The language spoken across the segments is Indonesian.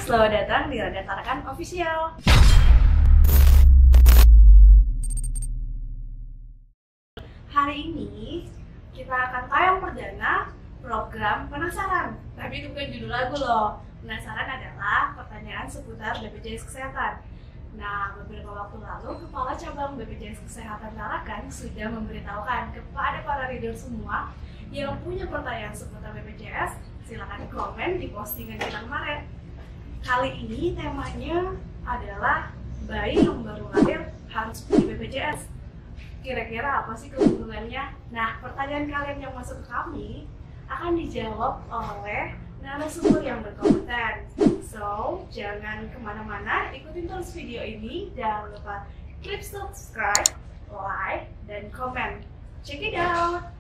Selamat datang di Radar Tarakan Official. Hari ini kita akan tayang perdana program Penasaran. Tapi itu bukan judul lagu loh. Penasaran adalah pertanyaan seputar BPJS Kesehatan. Nah, beberapa waktu lalu Kepala Cabang BPJS Kesehatan Tarakan sudah memberitahukan kepada para reader semua yang punya pertanyaan seputar BPJS, silakan komen di postingan kita kemarin. Kali ini temanya adalah bayi yang baru lahir harus punya BPJS. Kira-kira apa sih keuntungannya? Nah, pertanyaan kalian yang masuk ke kami akan dijawab oleh narasumber yang berkompeten. So, jangan kemana-mana, ikutin terus video ini. Jangan lupa klik subscribe, like, dan komen. Check it out!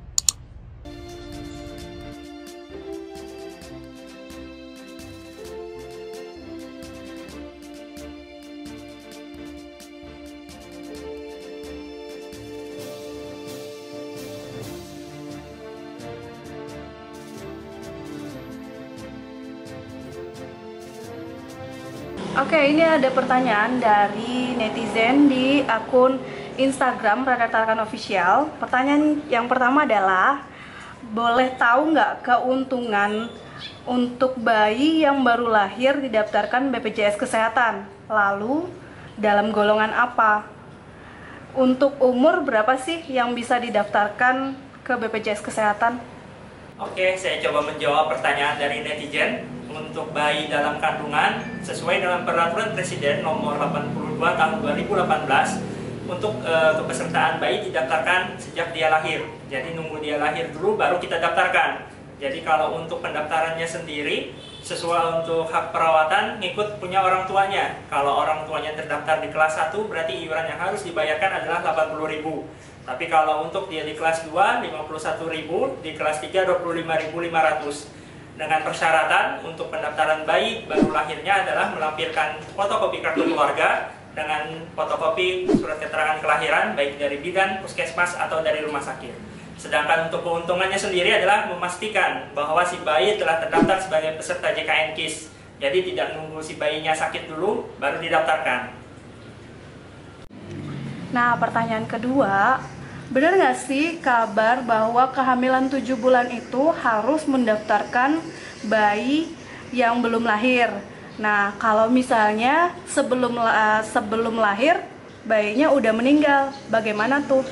Oke, ini ada pertanyaan dari netizen di akun Instagram Radar Tarakan Official. Pertanyaan yang pertama adalah, boleh tahu nggak keuntungan untuk bayi yang baru lahir didaftarkan BPJS Kesehatan? Lalu, dalam golongan apa? Untuk umur berapa sih yang bisa didaftarkan ke BPJS Kesehatan? Oke, saya coba menjawab pertanyaan dari netizen. Untuk bayi dalam kandungan, sesuai dengan Peraturan Presiden Nomor 82 Tahun 2018, untuk kepesertaan bayi didaftarkan sejak dia lahir. Jadi nunggu dia lahir dulu baru kita daftarkan. Jadi kalau untuk pendaftarannya sendiri, sesuai untuk hak perawatan ngikut punya orang tuanya. Kalau orang tuanya terdaftar di kelas 1, berarti iuran yang harus dibayarkan adalah 80.000. Tapi kalau untuk dia di kelas 2, 51.000, di kelas 3, 25.500. Dengan persyaratan untuk pendaftaran bayi baru lahirnya adalah melampirkan fotokopi kartu keluarga dengan fotokopi surat keterangan kelahiran baik dari bidan, puskesmas, atau dari rumah sakit. Sedangkan untuk keuntungannya sendiri adalah memastikan bahwa si bayi telah terdaftar sebagai peserta JKN KIS. Jadi tidak nunggu si bayinya sakit dulu baru didaftarkan. Nah, pertanyaan kedua, benar nggak sih kabar bahwa kehamilan 7 bulan itu harus mendaftarkan bayi yang belum lahir? Nah, kalau misalnya sebelum lahir bayinya udah meninggal, bagaimana tuh?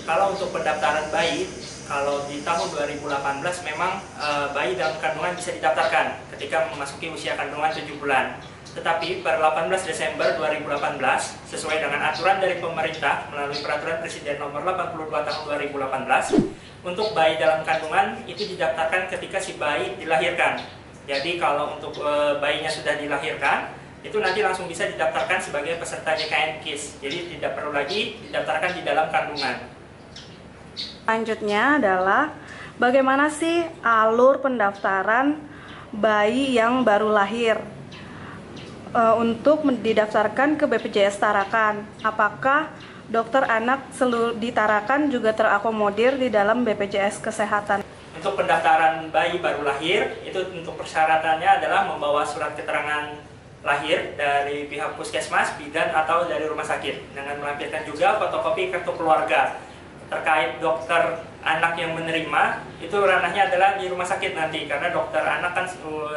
Kalau untuk pendaftaran bayi, kalau di tahun 2018 memang bayi dalam kandungan bisa didaftarkan ketika memasuki usia kandungan 7 bulan. Tetapi per 18 Desember 2018, sesuai dengan aturan dari pemerintah melalui Peraturan Presiden Nomor 82 Tahun 2018, untuk bayi dalam kandungan itu didaftarkan ketika si bayi dilahirkan. Jadi kalau untuk bayinya sudah dilahirkan, itu nanti langsung bisa didaftarkan sebagai peserta JKN KIS. Jadi tidak perlu lagi didaftarkan di dalam kandungan. Selanjutnya adalah, bagaimana sih alur pendaftaran bayi yang baru lahir untuk didaftarkan ke BPJS Tarakan? Apakah dokter anak di Tarakan juga terakomodir di dalam BPJS Kesehatan? Untuk pendaftaran bayi baru lahir, itu untuk persyaratannya adalah membawa surat keterangan lahir dari pihak puskesmas, bidan, atau dari rumah sakit, dengan melampirkan juga fotokopi kartu keluarga. Terkait dokter anak yang menerima, itu ranahnya adalah di rumah sakit nanti, karena dokter anak kan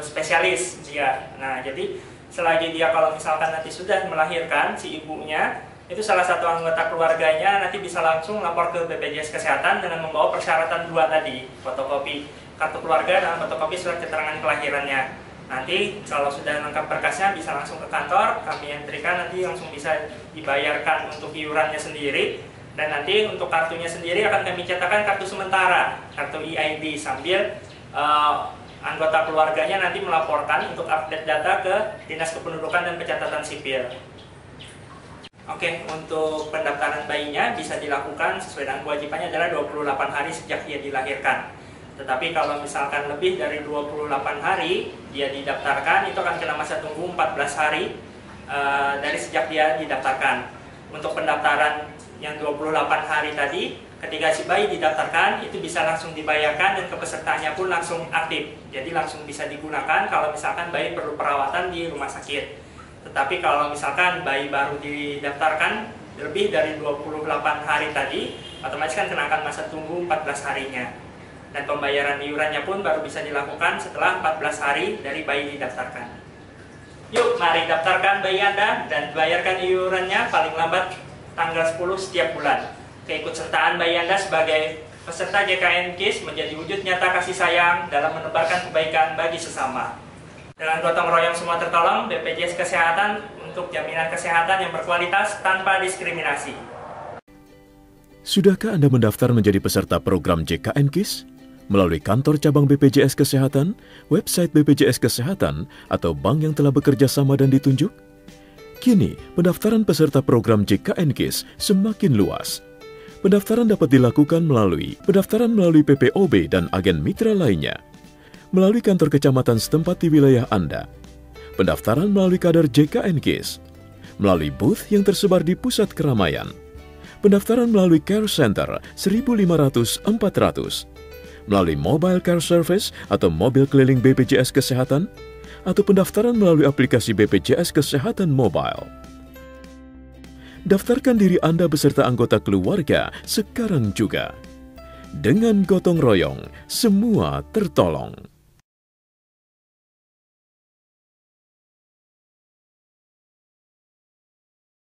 spesialis dia. Nah, jadi selagi dia kalau misalkan nanti sudah melahirkan si ibunya, itu salah satu anggota keluarganya nanti bisa langsung lapor ke BPJS Kesehatan dengan membawa persyaratan 2 tadi, fotokopi kartu keluarga dan fotokopi surat keterangan kelahirannya. Nanti kalau sudah lengkap berkasnya bisa langsung ke kantor, kami antrikan, nanti langsung bisa dibayarkan untuk iurannya sendiri. Dan nanti untuk kartunya sendiri akan kami cetakan kartu sementara, kartu EID, sambil anggota keluarganya nanti melaporkan untuk update data ke Dinas Kependudukan dan Pencatatan Sipil. Oke, untuk pendaftaran bayinya bisa dilakukan sesuai dengan kewajibannya adalah 28 hari sejak dia dilahirkan. Tetapi kalau misalkan lebih dari 28 hari dia didaftarkan, itu akan kena masa tunggu 14 hari dari sejak dia didaftarkan. Untuk pendaftaran yang 28 hari tadi, Ketika si bayi didaftarkan, itu bisa langsung dibayarkan dan kepesertaannya pun langsung aktif. Jadi langsung bisa digunakan kalau misalkan bayi perlu perawatan di rumah sakit. Tetapi kalau misalkan bayi baru didaftarkan lebih dari 28 hari tadi, otomatis kan kenakan masa tunggu 14 harinya. Dan pembayaran iurannya pun baru bisa dilakukan setelah 14 hari dari bayi didaftarkan. Yuk, mari daftarkan bayi Anda dan bayarkan iurannya paling lambat tanggal 10 setiap bulan. Keikutsertaan bayi Anda sebagai peserta JKN KIS menjadi wujud nyata kasih sayang dalam menebarkan kebaikan bagi sesama. Dengan gotong royong semua tertolong, BPJS Kesehatan untuk jaminan kesehatan yang berkualitas tanpa diskriminasi. Sudahkah Anda mendaftar menjadi peserta program JKN KIS? Melalui kantor cabang BPJS Kesehatan, website BPJS Kesehatan, atau bank yang telah bekerja sama dan ditunjuk? Kini, pendaftaran peserta program JKN KIS semakin luas. Pendaftaran dapat dilakukan melalui PPOB dan agen mitra lainnya, melalui kantor kecamatan setempat di wilayah Anda, pendaftaran melalui kader JKN KIS, melalui booth yang tersebar di pusat keramaian, pendaftaran melalui Care Center 1500-400, melalui Mobile Care Service atau mobil keliling BPJS Kesehatan, atau pendaftaran melalui aplikasi BPJS Kesehatan Mobile. Daftarkan diri Anda beserta anggota keluarga sekarang juga. Dengan gotong royong, semua tertolong.